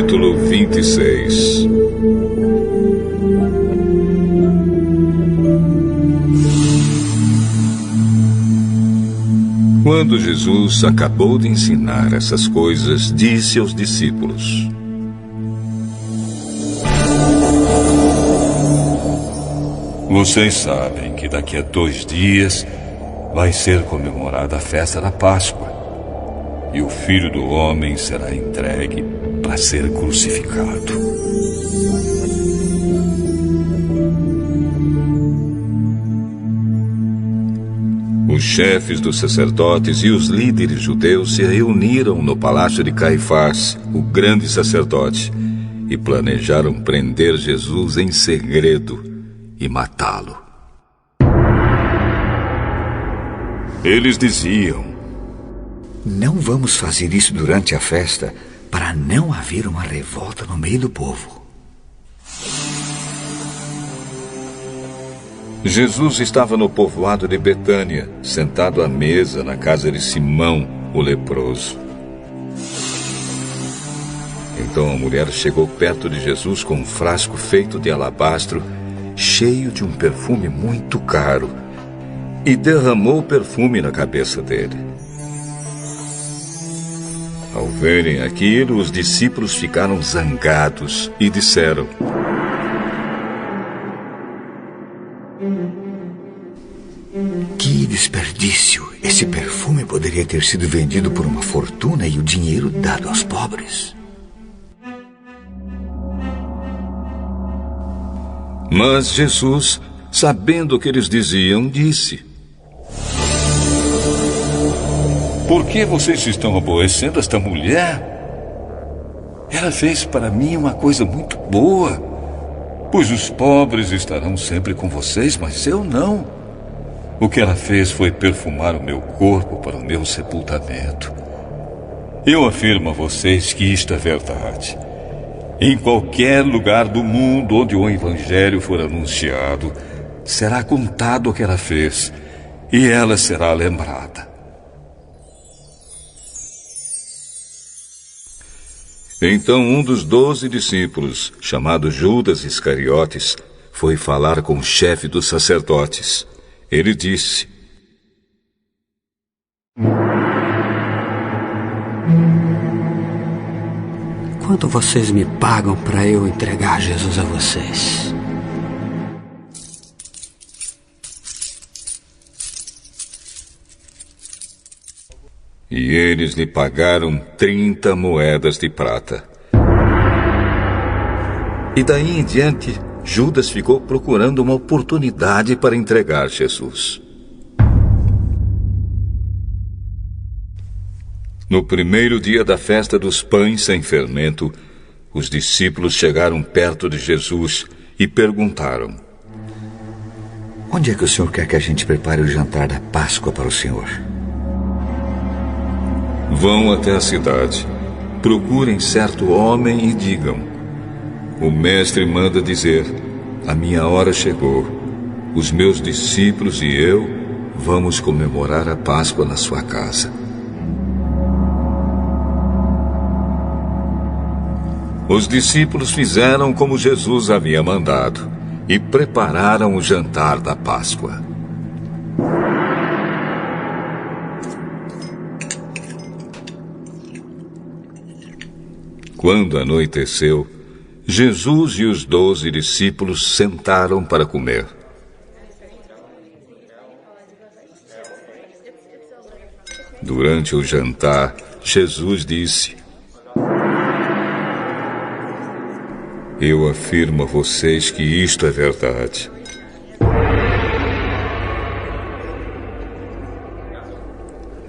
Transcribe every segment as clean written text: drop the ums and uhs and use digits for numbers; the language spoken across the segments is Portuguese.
Capítulo 26. Quando Jesus acabou de ensinar essas coisas, disse aos discípulos: Vocês sabem que daqui a 2 dias vai ser comemorada a festa da Páscoa, e o Filho do Homem será entregue para ser crucificado. Os chefes dos sacerdotes e os líderes judeus se reuniram no palácio de Caifás, o grande sacerdote, e planejaram prender Jesus em segredo e matá-lo. Eles diziam: Não vamos fazer isso durante a festa, para não haver uma revolta no meio do povo. Jesus estava no povoado de Betânia, sentado à mesa na casa de Simão, o leproso. Então a mulher chegou perto de Jesus com um frasco feito de alabastro, cheio de um perfume muito caro, e derramou o perfume na cabeça dele. Ao verem aquilo, os discípulos ficaram zangados e disseram: Que desperdício! Esse perfume poderia ter sido vendido por uma fortuna e o dinheiro dado aos pobres. Mas Jesus, sabendo o que eles diziam, disse: Por que vocês estão aborrecendo esta mulher? Ela fez para mim uma coisa muito boa, pois os pobres estarão sempre com vocês, mas eu não. O que ela fez foi perfumar o meu corpo para o meu sepultamento. Eu afirmo a vocês que isto é verdade. Em qualquer lugar do mundo onde o Evangelho for anunciado, será contado o que ela fez, e ela será lembrada. Então um dos 12 discípulos, chamado Judas Iscariotes, foi falar com o chefe dos sacerdotes. Ele disse: Quanto vocês me pagam para eu entregar Jesus a vocês? E eles lhe pagaram 30 moedas de prata. E daí em diante, Judas ficou procurando uma oportunidade para entregar Jesus. No primeiro dia da festa dos pães sem fermento, os discípulos chegaram perto de Jesus e perguntaram: Onde é que o senhor quer que a gente prepare o jantar da Páscoa para o senhor? Vão até a cidade, procurem certo homem e digam: O mestre manda dizer: a minha hora chegou. Os meus discípulos e eu vamos comemorar a Páscoa na sua casa. Os discípulos fizeram como Jesus havia mandado e prepararam o jantar da Páscoa. Quando anoiteceu, Jesus e os 12 discípulos sentaram para comer. Durante o jantar, Jesus disse: Eu afirmo a vocês que isto é verdade.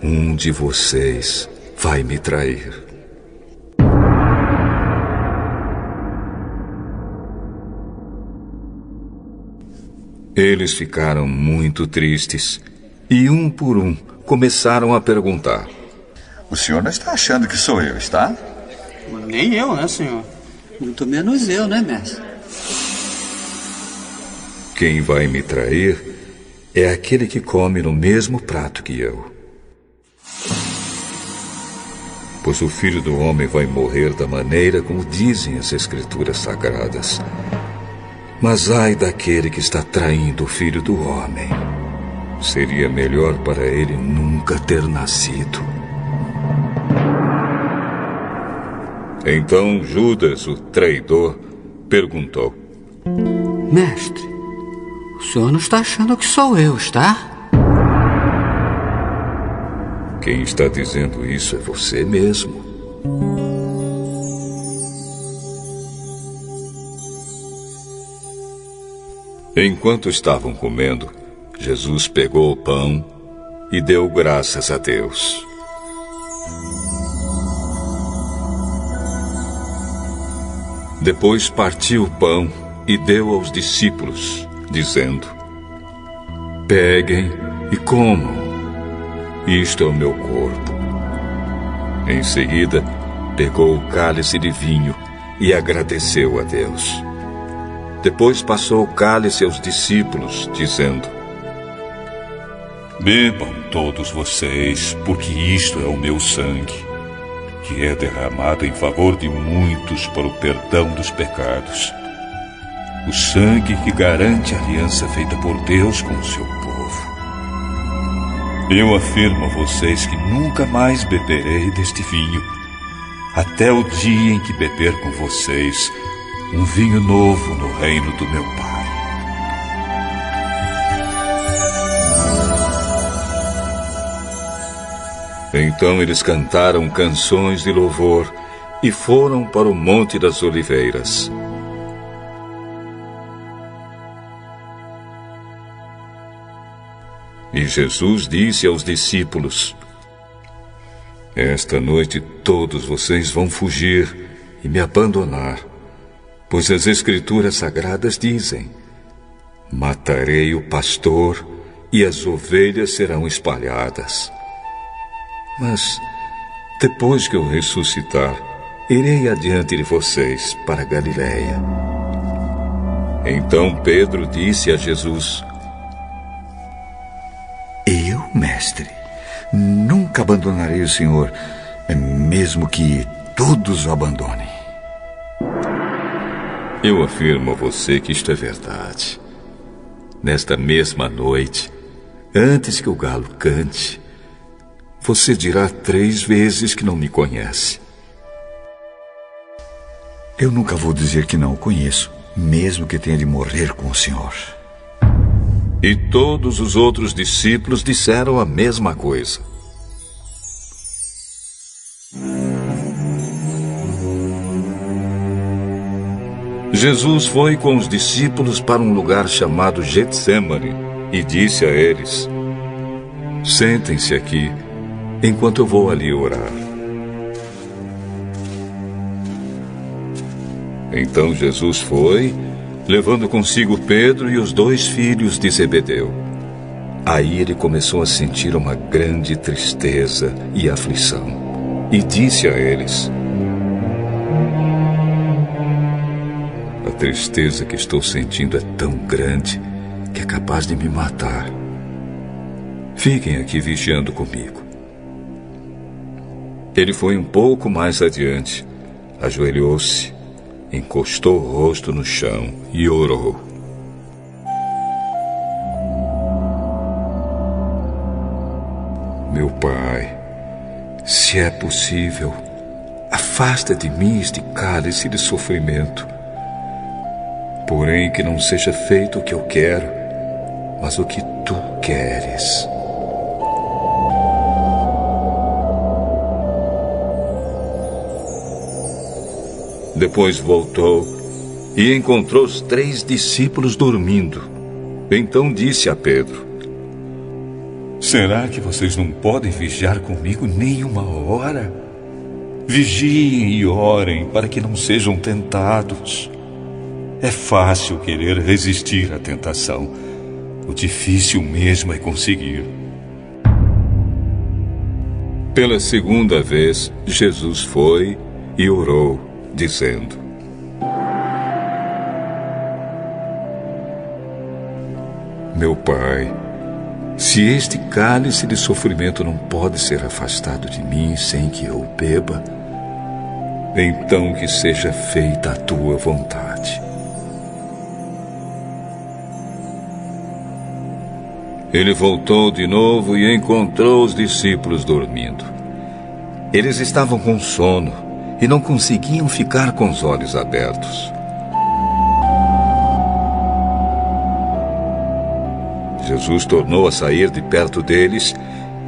Um de vocês vai me trair. Eles ficaram muito tristes e, um por um, começaram a perguntar: O senhor não está achando que sou eu, está? Nem eu, né, senhor? Muito menos eu, né, mestre? Quem vai me trair é aquele que come no mesmo prato que eu. Pois o Filho do Homem vai morrer da maneira como dizem as Escrituras Sagradas. Mas ai daquele que está traindo o Filho do Homem. Seria melhor para ele nunca ter nascido. Então Judas, o traidor, perguntou: Mestre, o senhor não está achando que sou eu, está? Quem está dizendo isso é você mesmo. Enquanto estavam comendo, Jesus pegou o pão e deu graças a Deus. Depois partiu o pão e deu aos discípulos, dizendo: Peguem e comam. Isto é o meu corpo. Em seguida, pegou o cálice de vinho e agradeceu a Deus. Depois passou o cálice aos discípulos, dizendo: Bebam todos vocês, porque isto é o meu sangue, que é derramado em favor de muitos para o perdão dos pecados. O sangue que garante a aliança feita por Deus com o seu povo. Eu afirmo a vocês que nunca mais beberei deste vinho, até o dia em que beber com vocês um vinho novo no reino do meu Pai. Então eles cantaram canções de louvor e foram para o Monte das Oliveiras. E Jesus disse aos discípulos: Esta noite todos vocês vão fugir e me abandonar, pois as Escrituras Sagradas dizem: Matarei o pastor e as ovelhas serão espalhadas. Mas, depois que eu ressuscitar, irei adiante de vocês para Galiléia. Então Pedro disse a Jesus: Eu, mestre, nunca abandonarei o Senhor, mesmo que todos o abandonem. Eu afirmo a você que isto é verdade. Nesta mesma noite, antes que o galo cante, você dirá 3 vezes que não me conhece. Eu nunca vou dizer que não o conheço, mesmo que tenha de morrer com o Senhor. E todos os outros discípulos disseram a mesma coisa. Jesus foi com os discípulos para um lugar chamado Getsêmani e disse a eles: Sentem-se aqui, enquanto eu vou ali orar. Então Jesus foi, levando consigo Pedro e os 2 filhos de Zebedeu. Aí ele começou a sentir uma grande tristeza e aflição, e disse a eles: A tristeza que estou sentindo é tão grande que é capaz de me matar. Fiquem aqui vigiando comigo. Ele foi um pouco mais adiante, ajoelhou-se, encostou o rosto no chão e orou: Meu Pai, se é possível, afasta de mim este cálice de sofrimento. Porém, que não seja feito o que eu quero, mas o que tu queres. Depois voltou e encontrou os 3 discípulos dormindo. Então disse a Pedro: Será que vocês não podem vigiar comigo nem 1 hora? Vigiem e orem para que não sejam tentados. É fácil querer resistir à tentação. O difícil mesmo é conseguir. Pela segunda vez, Jesus foi e orou, dizendo: Meu Pai, Se este cálice de sofrimento não pode ser afastado de mim sem que eu beba, então que seja feita a tua vontade. Ele voltou de novo e encontrou os discípulos dormindo. Eles estavam com sono e não conseguiam ficar com os olhos abertos. Jesus tornou a sair de perto deles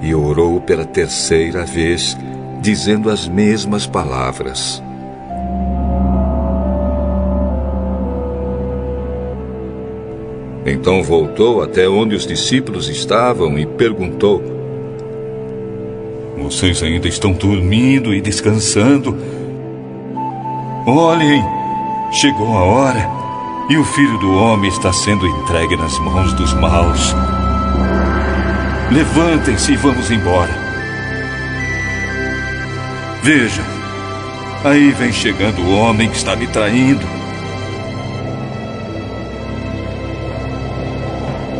e orou pela terceira vez, dizendo as mesmas palavras. Então voltou até onde os discípulos estavam e perguntou: Vocês ainda estão dormindo e descansando? Olhem, chegou a hora e o Filho do Homem está sendo entregue nas mãos dos maus. Levantem-se e vamos embora. Vejam, aí vem chegando o homem que está me traindo.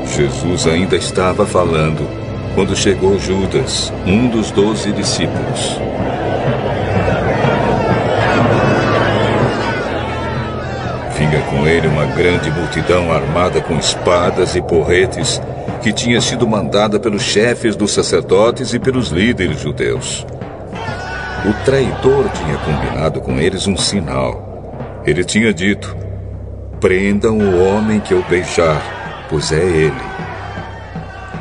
Jesus ainda estava falando quando chegou Judas, um dos 12 discípulos. Vinha com ele uma grande multidão armada com espadas e porretes, que tinha sido mandada pelos chefes dos sacerdotes e pelos líderes judeus. O traidor tinha combinado com eles um sinal. Ele tinha dito: prendam o homem que eu beijar, pois é ele.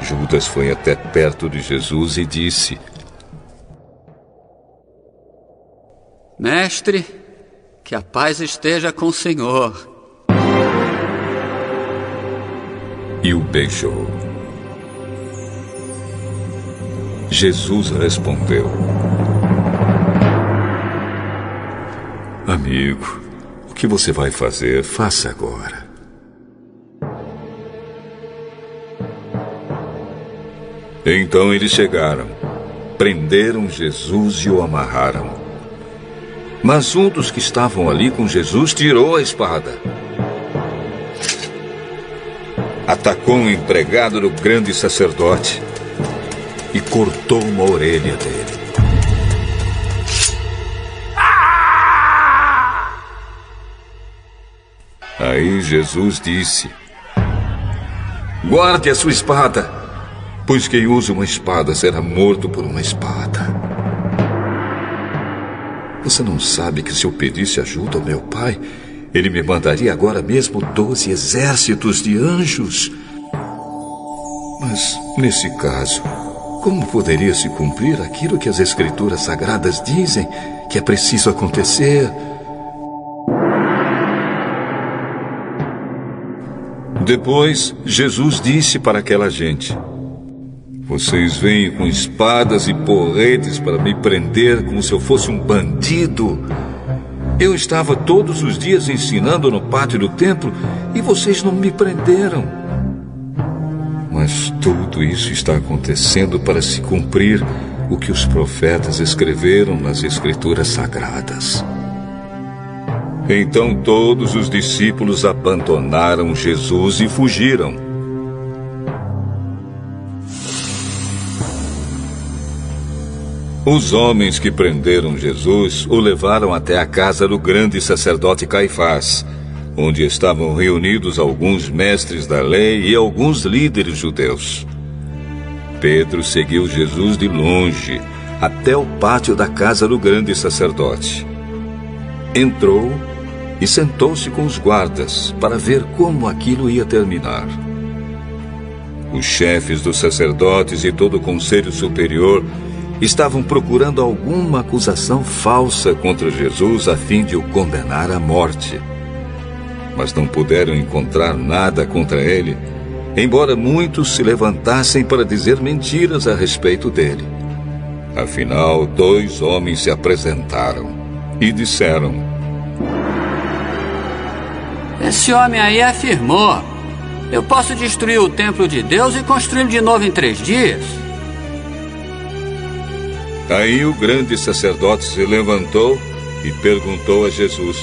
Judas foi até perto de Jesus e disse: Mestre, que a paz esteja com o Senhor. E o beijou. Jesus respondeu: Amigo, o que você vai fazer, faça agora. Então eles chegaram, prenderam Jesus e o amarraram. Mas um dos que estavam ali com Jesus tirou a espada. Atacou um empregado do grande sacerdote e cortou uma orelha dele. Aí Jesus disse: guarde a sua espada, pois quem usa uma espada será morto por uma espada. Você não sabe que se eu pedisse ajuda ao meu Pai, ele me mandaria agora mesmo 12 exércitos de anjos? Mas, nesse caso, como poderia se cumprir aquilo que as Escrituras Sagradas dizem que é preciso acontecer? Depois, Jesus disse para aquela gente: vocês vêm com espadas e porretes para me prender como se eu fosse um bandido. Eu estava todos os dias ensinando no pátio do templo e vocês não me prenderam. Mas tudo isso está acontecendo para se cumprir o que os profetas escreveram nas Escrituras Sagradas. Então todos os discípulos abandonaram Jesus e fugiram. Os homens que prenderam Jesus o levaram até a casa do grande sacerdote Caifás, onde estavam reunidos alguns mestres da lei e alguns líderes judeus. Pedro seguiu Jesus de longe até o pátio da casa do grande sacerdote. Entrou e sentou-se com os guardas para ver como aquilo ia terminar. Os chefes dos sacerdotes e todo o conselho superior estavam procurando alguma acusação falsa contra Jesus a fim de o condenar à morte. Mas não puderam encontrar nada contra ele, embora muitos se levantassem para dizer mentiras a respeito dele. Afinal, 2 homens se apresentaram e disseram: Esse homem aí afirmou: eu posso destruir o templo de Deus e construí-lo de novo em 3 dias. Aí o grande sacerdote se levantou e perguntou a Jesus: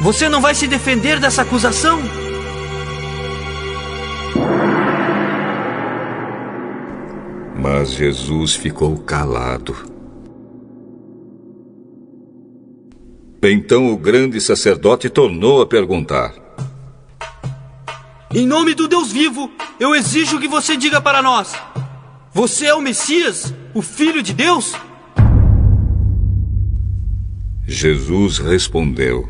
você não vai se defender dessa acusação? Mas Jesus ficou calado. Então o grande sacerdote tornou a perguntar: Em nome do Deus vivo, eu exijo que você diga para nós: você é o Messias, o Filho de Deus? Jesus respondeu: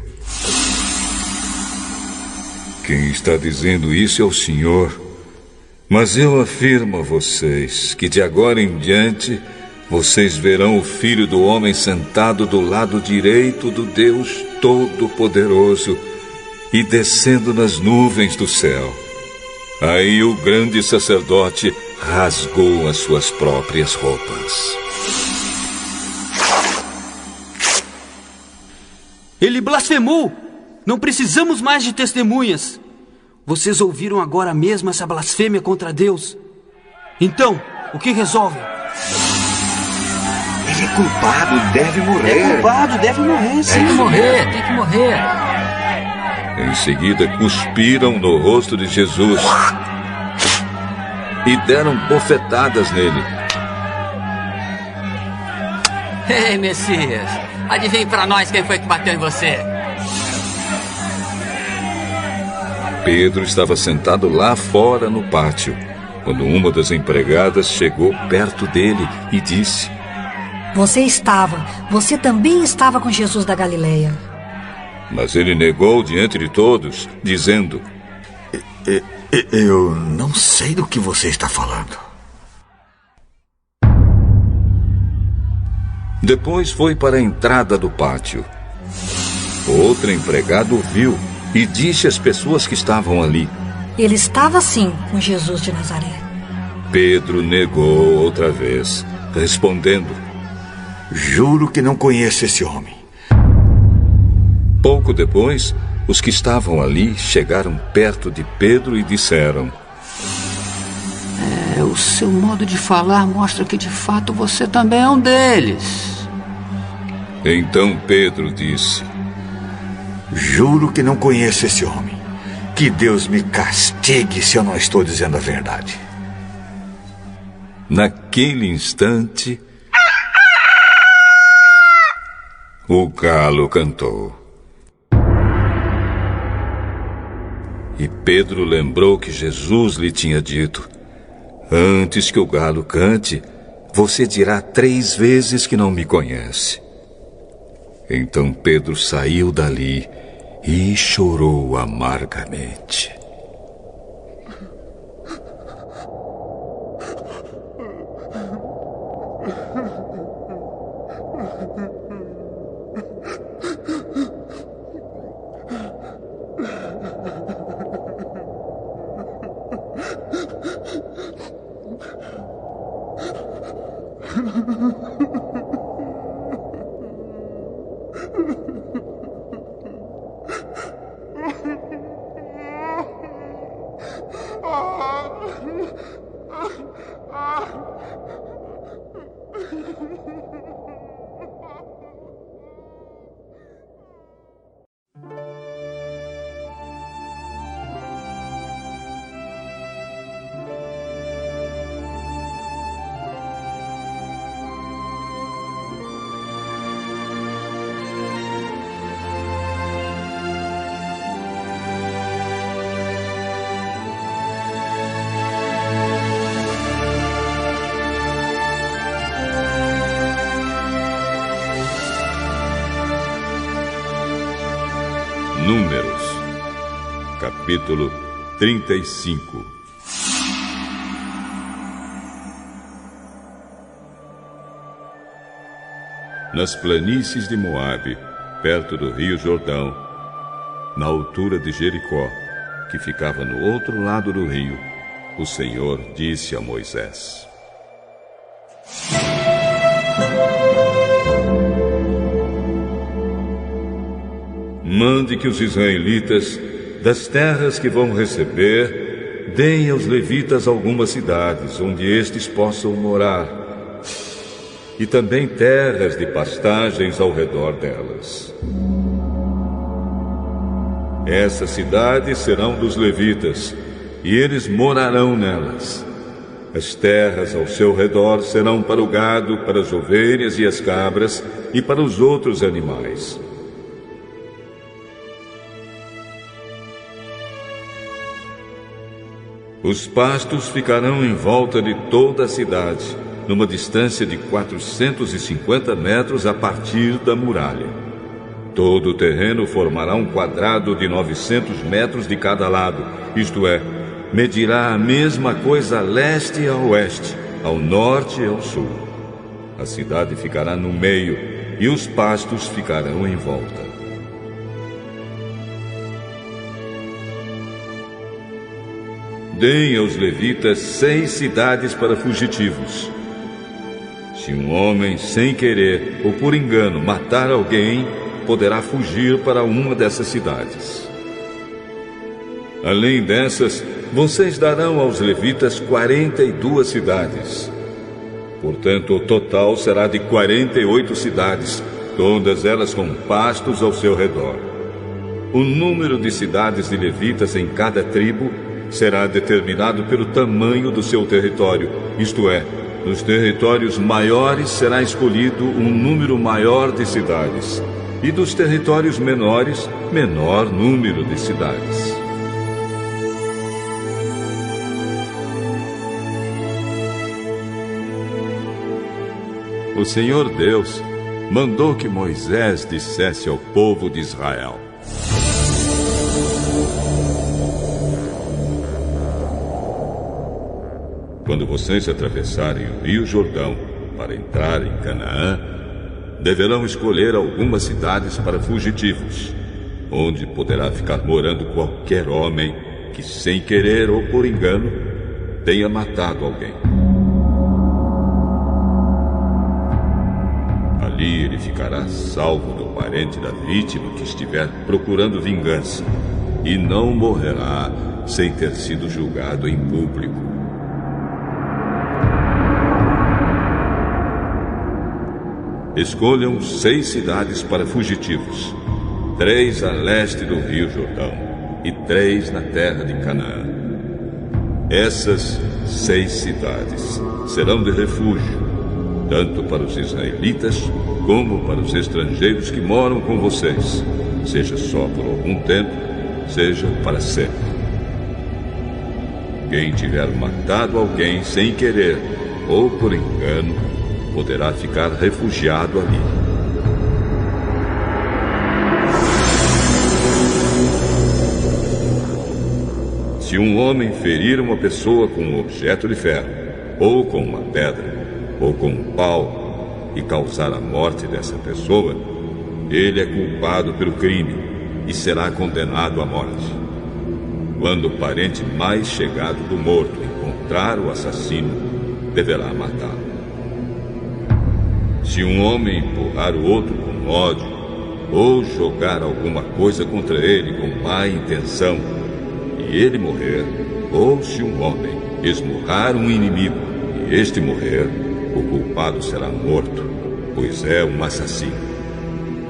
Quem está dizendo isso é o Senhor. Mas eu afirmo a vocês que de agora em diante vocês verão o Filho do Homem sentado do lado direito do Deus Todo-Poderoso e descendo nas nuvens do céu. Aí o grande sacerdote rasgou as suas próprias roupas. Ele blasfemou! Não precisamos mais de testemunhas. Vocês ouviram agora mesmo essa blasfêmia contra Deus. Então, o que resolvem? Ele é culpado, deve morrer. É culpado, deve morrer, sim. Tem que morrer, tem que morrer. Em seguida, cuspiram no rosto de Jesus e deram bofetadas nele. Ei, Messias, adivinhe pra nós quem foi que bateu em você. Pedro estava sentado lá fora no pátio, quando uma das empregadas chegou perto dele e disse: Você também estava com Jesus da Galileia. Mas ele negou diante de todos, dizendo: Eu não sei do que você está falando. Depois foi para a entrada do pátio. Outro empregado o viu e disse às pessoas que estavam ali: Ele estava sim com Jesus de Nazaré. Pedro negou outra vez, respondendo: Juro que não conheço esse homem. Pouco depois, os que estavam ali chegaram perto de Pedro e disseram: O seu modo de falar mostra que de fato você também é um deles. Então Pedro disse: Juro que não conheço esse homem. Que Deus me castigue se eu não estou dizendo a verdade. Naquele instante, o galo cantou. E Pedro lembrou que Jesus lhe tinha dito: Antes que o galo cante, você dirá 3 vezes que não me conhece. Então Pedro saiu dali e chorou amargamente. Números, capítulo 35. Nas planícies de Moabe, perto do rio Jordão, na altura de Jericó, que ficava no outro lado do rio, o Senhor disse a Moisés: Mande que os israelitas, das terras que vão receber, deem aos levitas algumas cidades onde estes possam morar, e também terras de pastagens ao redor delas. Essas cidades serão dos levitas, e eles morarão nelas. As terras ao seu redor serão para o gado, para as ovelhas e as cabras e para os outros animais. Os pastos ficarão em volta de toda a cidade, numa distância de 450 metros a partir da muralha. Todo o terreno formará um quadrado de 900 metros de cada lado, isto é, medirá a mesma coisa a leste e a oeste, ao norte e ao sul. A cidade ficará no meio e os pastos ficarão em volta. Deem aos levitas 6 cidades para fugitivos. Se um homem, sem querer ou por engano, matar alguém, poderá fugir para uma dessas cidades. Além dessas, vocês darão aos levitas 42 cidades. Portanto, o total será de 48 cidades, todas elas com pastos ao seu redor. O número de cidades de levitas em cada tribo será determinado pelo tamanho do seu território, isto é, nos territórios maiores será escolhido um número maior de cidades, e dos territórios menores, menor número de cidades. O Senhor Deus mandou que Moisés dissesse ao povo de Israel: quando vocês atravessarem o Rio Jordão para entrar em Canaã, deverão escolher algumas cidades para fugitivos, onde poderá ficar morando qualquer homem que, sem querer ou por engano, tenha matado alguém. Ali ele ficará salvo do parente da vítima que estiver procurando vingança, e não morrerá sem ter sido julgado em público. Escolham 6 cidades para fugitivos, 3 a leste do Rio Jordão e 3 na terra de Canaã. Essas 6 cidades serão de refúgio, tanto para os israelitas como para os estrangeiros que moram com vocês, seja só por algum tempo, seja para sempre. Quem tiver matado alguém sem querer ou por engano, poderá ficar refugiado ali. Se um homem ferir uma pessoa com um objeto de ferro, ou com uma pedra, ou com um pau, e causar a morte dessa pessoa, ele é culpado pelo crime e será condenado à morte. Quando o parente mais chegado do morto encontrar o assassino, deverá matá-lo. Se um homem empurrar o outro com ódio, ou jogar alguma coisa contra ele com má intenção, e ele morrer, ou se um homem esmurrar um inimigo e este morrer, o culpado será morto, pois é um assassino.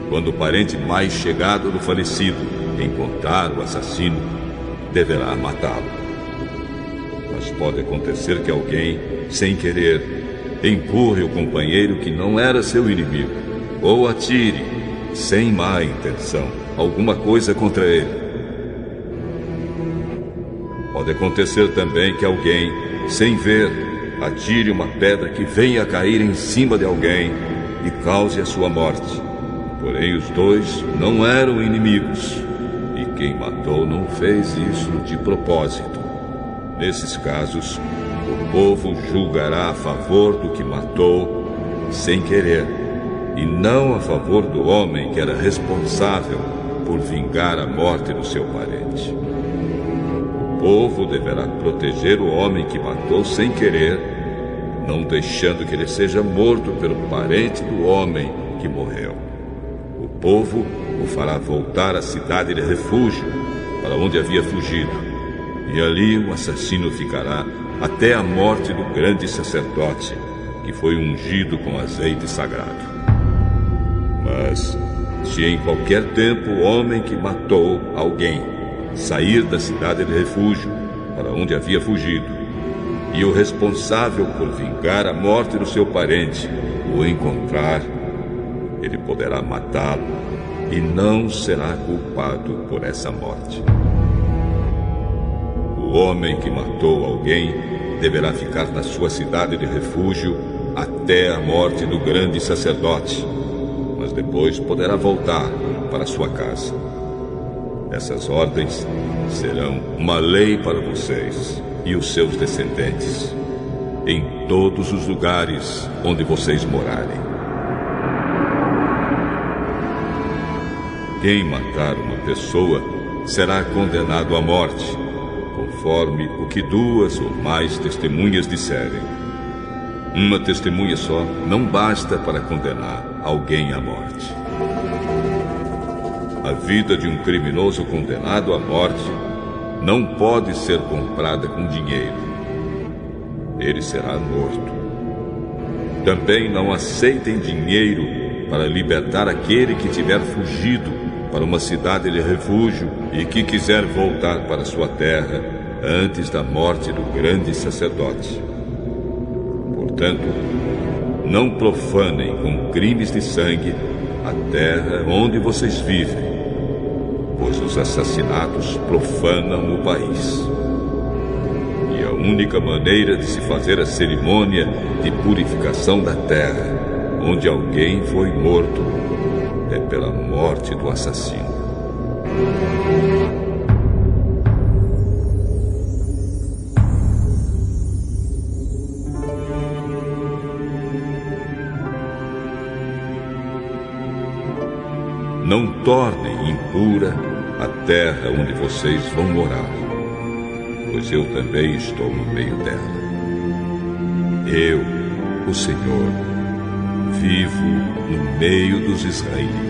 Quando o parente mais chegado do falecido encontrar o assassino, deverá matá-lo. Mas pode acontecer que alguém, sem querer, empurre o companheiro que não era seu inimigo, ou atire, sem má intenção, alguma coisa contra ele. Pode acontecer também que alguém, sem ver, atire uma pedra que venha a cair em cima de alguém e cause a sua morte. Porém, os dois não eram inimigos, e quem matou não fez isso de propósito. Nesses casos, o povo julgará a favor do que matou sem querer, e não a favor do homem que era responsável por vingar a morte do seu parente. O povo deverá proteger o homem que matou sem querer, não deixando que ele seja morto pelo parente do homem que morreu. O povo o fará voltar à cidade de refúgio, para onde havia fugido, e ali o assassino ficará até a morte do grande sacerdote, que foi ungido com azeite sagrado. Mas, se em qualquer tempo o homem que matou alguém sair da cidade de refúgio, para onde havia fugido, e o responsável por vingar a morte do seu parente o encontrar, ele poderá matá-lo e não será culpado por essa morte. O homem que matou alguém deverá ficar na sua cidade de refúgio até a morte do grande sacerdote, mas depois poderá voltar para sua casa. Essas ordens serão uma lei para vocês e os seus descendentes, em todos os lugares onde vocês morarem. Quem matar uma pessoa será condenado à morte, conforme o que 2 ou mais testemunhas disserem. Uma testemunha só não basta para condenar alguém à morte. A vida de um criminoso condenado à morte não pode ser comprada com dinheiro. Ele será morto. Também não aceitem dinheiro para libertar aquele que tiver fugido para uma cidade de refúgio e que quiser voltar para sua terra antes da morte do grande sacerdote. Portanto, não profanem com crimes de sangue a terra onde vocês vivem, pois os assassinatos profanam o país. E a única maneira de se fazer a cerimônia de purificação da terra, onde alguém foi morto, é pela morte do assassino. Não tornem impura a terra onde vocês vão morar, pois eu também estou no meio dela. Eu, o Senhor, vivo no meio dos israelitas.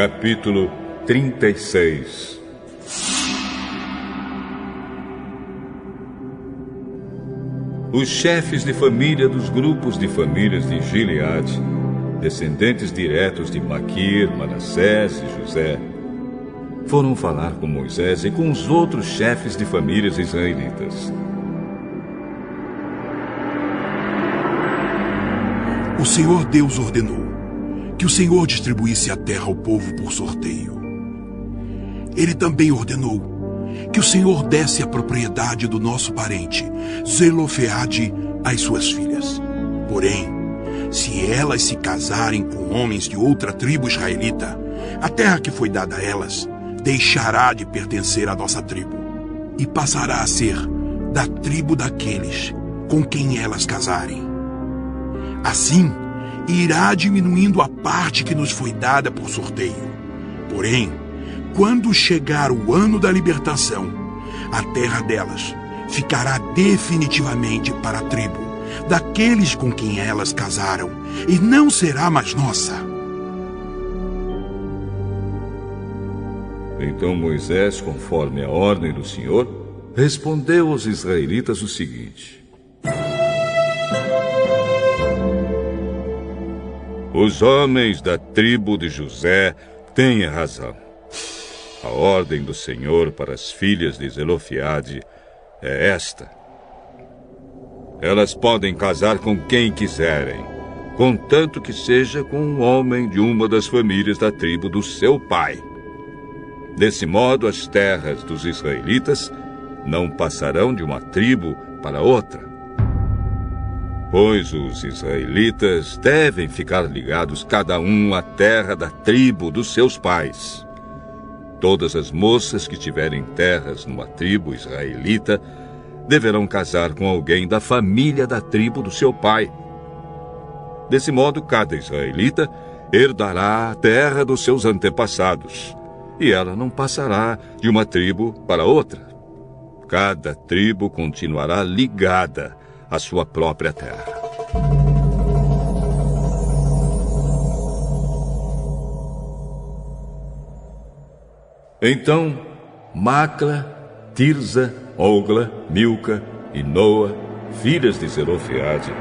Capítulo 36. Os chefes de família dos grupos de famílias de Gileade, descendentes diretos de Maquir, Manassés e José, foram falar com Moisés e com os outros chefes de famílias israelitas. O Senhor Deus ordenou que o Senhor distribuísse a terra ao povo por sorteio. Ele também ordenou que o Senhor desse a propriedade do nosso parente Zelofeade às suas filhas. Porém, se elas se casarem com homens de outra tribo israelita, a terra que foi dada a elas deixará de pertencer à nossa tribo e passará a ser da tribo daqueles com quem elas casarem. Assim, irá diminuindo a parte que nos foi dada por sorteio. Porém, quando chegar o ano da libertação, a terra delas ficará definitivamente para a tribo daqueles com quem elas casaram, e não será mais nossa. Então Moisés, conforme a ordem do Senhor, respondeu aos israelitas o seguinte: Os homens da tribo de José têm razão. A ordem do Senhor para as filhas de Zelofeade é esta: elas podem casar com quem quiserem, contanto que seja com um homem de uma das famílias da tribo do seu pai. Desse modo, as terras dos israelitas não passarão de uma tribo para outra, pois os israelitas devem ficar ligados cada um à terra da tribo dos seus pais. Todas as moças que tiverem terras numa tribo israelita deverão casar com alguém da família da tribo do seu pai. Desse modo, cada israelita herdará a terra dos seus antepassados, e ela não passará de uma tribo para outra. Cada tribo continuará ligada à sua própria terra. Então Macla, Tirza, Ogla, Milca e Noa, filhas de Zelofeade,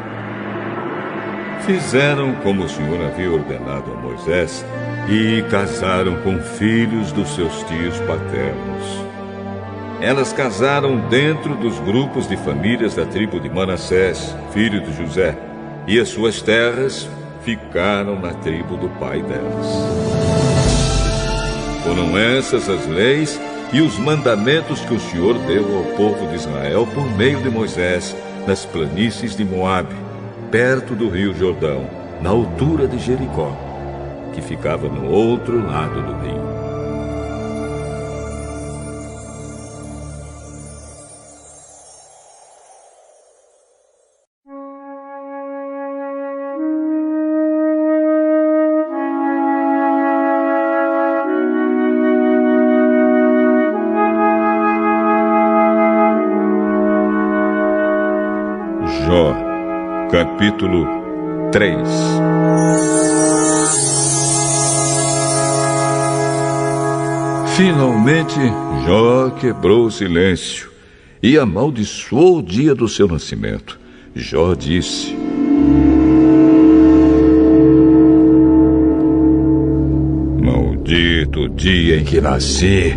fizeram como o Senhor havia ordenado a Moisés e casaram com filhos dos seus tios paternos. Elas casaram dentro dos grupos de famílias da tribo de Manassés, filho de José, e as suas terras ficaram na tribo do pai delas. Foram essas as leis e os mandamentos que o Senhor deu ao povo de Israel por meio de Moisés, nas planícies de Moabe, perto do rio Jordão, na altura de Jericó, que ficava no outro lado do rio. Jó, capítulo 3. Finalmente, Jó quebrou o silêncio e amaldiçoou o dia do seu nascimento. Jó disse: Maldito o dia em que nasci.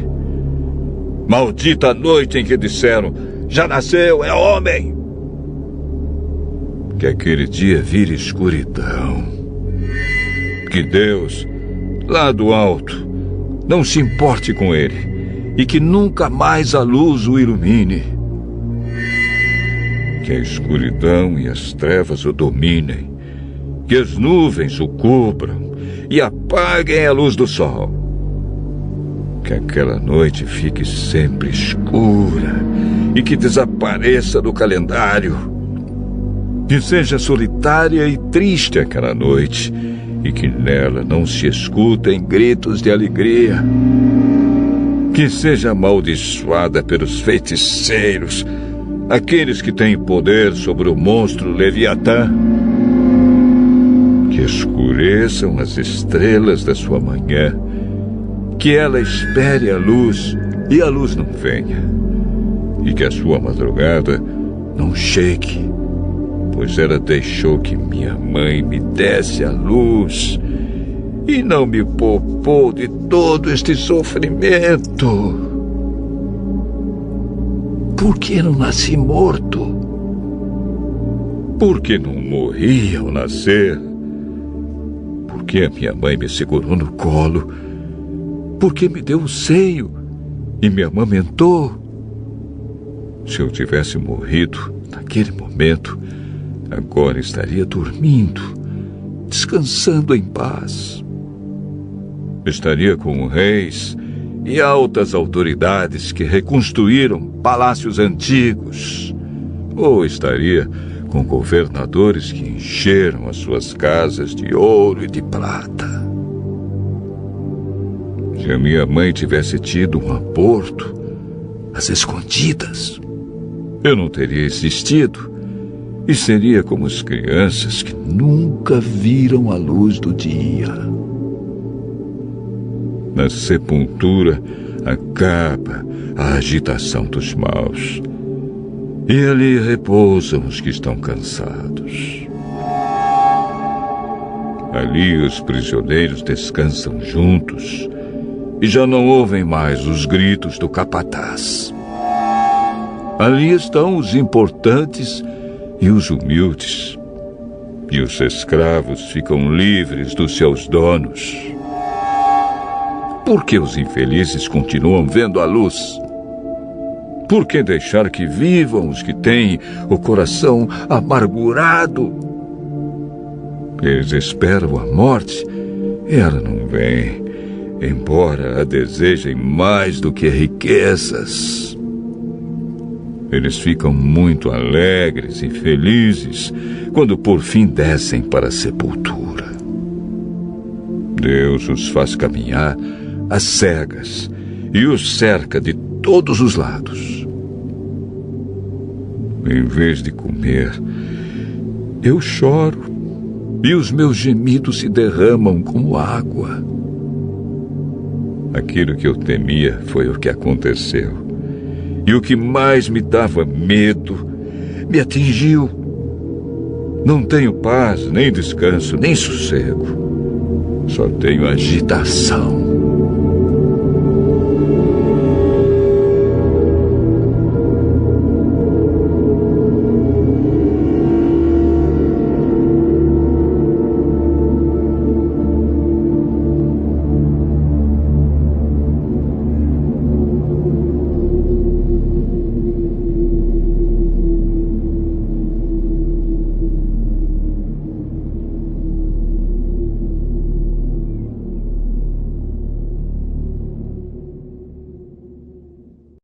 Maldita a noite em que disseram: já nasceu, é homem. Que aquele dia vire escuridão. Que Deus, lá do alto, não se importe com ele, e que nunca mais a luz o ilumine. Que a escuridão e as trevas o dominem, que as nuvens o cubram e apaguem a luz do sol. Que aquela noite fique sempre escura e que desapareça do calendário. Que seja solitária e triste aquela noite, e que nela não se escutem gritos de alegria. Que seja amaldiçoada pelos feiticeiros, aqueles que têm poder sobre o monstro Leviatã. Que escureçam as estrelas da sua manhã, que ela espere a luz e a luz não venha, e que a sua madrugada não chegue, pois ela deixou que minha mãe me desse a luz e não me poupou de todo este sofrimento. Por que não nasci morto? Por que não morri ao nascer? Por que a minha mãe me segurou no colo? Por que me deu o seio e me amamentou? Se eu tivesse morrido naquele momento, agora estaria dormindo, descansando em paz. Estaria com reis e altas autoridades que reconstruíram palácios antigos. Ou estaria com governadores que encheram as suas casas de ouro e de prata. Se a minha mãe tivesse tido um aborto às escondidas, eu não teria existido. E seria como as crianças que nunca viram a luz do dia. Na sepultura acaba a agitação dos maus, e ali repousam os que estão cansados. Ali os prisioneiros descansam juntos, e já não ouvem mais os gritos do capataz. Ali estão os importantes e os humildes, e os escravos ficam livres dos seus donos. Por que os infelizes continuam vendo a luz? Por que deixar que vivam os que têm o coração amargurado? Eles esperam a morte e ela não vem, embora a desejem mais do que riquezas. Eles ficam muito alegres e felizes quando por fim descem para a sepultura. Deus os faz caminhar às cegas e os cerca de todos os lados. Em vez de comer, eu choro e os meus gemidos se derramam como água. Aquilo que eu temia foi o que aconteceu. E o que mais me dava medo me atingiu. Não tenho paz, nem descanso, nem sossego. Só tenho agitação.